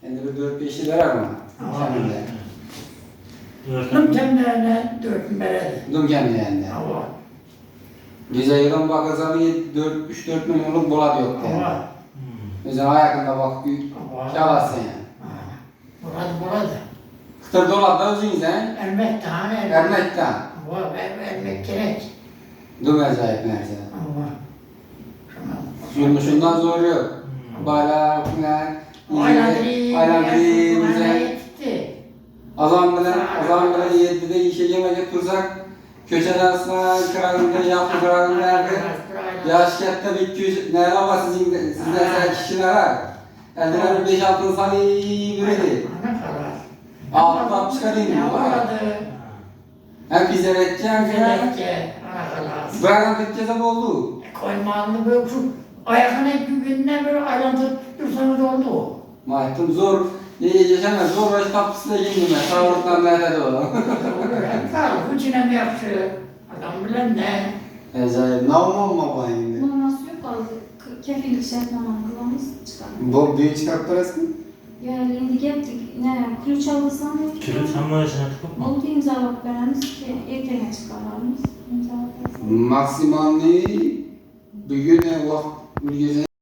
Endi bir 4-5 lira ama. Kendinde. Dumkenlerine 4 beredi. Dumkendi yani. Hava. Bize yılın bakırsa 3-4 milyonluk bolat yok yani. Hava. Bizim ayakında bak yalarsın yani. Burada. Kıtır dolar da özünüz he? Ermek tane. Ermekten. Hava. Ermek gerek. Dum acayip nerede? Hava. Şundan zor yok. Bala, pınar, Aylandırı. bize. Azam bile 7'de işe yemek dursak, köşeden asla kırağında yaptı kırağında nerede? Yaşkette bir köşe, nerede var sizden kişiler var? Eldiler 5-6 sani büredi. Alttan çıkarayım mı? Hem bize edeceğim falan. Buradan Türkçe'de oldu. Koymanlı böyle şu ayakına güvenine böyle aylantıp tuttursanız oldu. Mahtum zor. Yaşamaz. Zor baş kapısıyla yendim ben. Sağlıktan nerede o? Sağlık içine mi yapışı? Adam bilen ne? Acayip. Ne olmam mı şimdi? Naması yok az. Kefillik şartlamanı kılamız çıkar. Bu büyük çıkarttırası mı? Yani indi gittik. Ne? Kılıç alırsan ne? Kılıç almayışına tıkıp mı? Oldu imzalık veremiz ki ertene çıkararız. İmzalık versen. Maksimalni bir gün vakit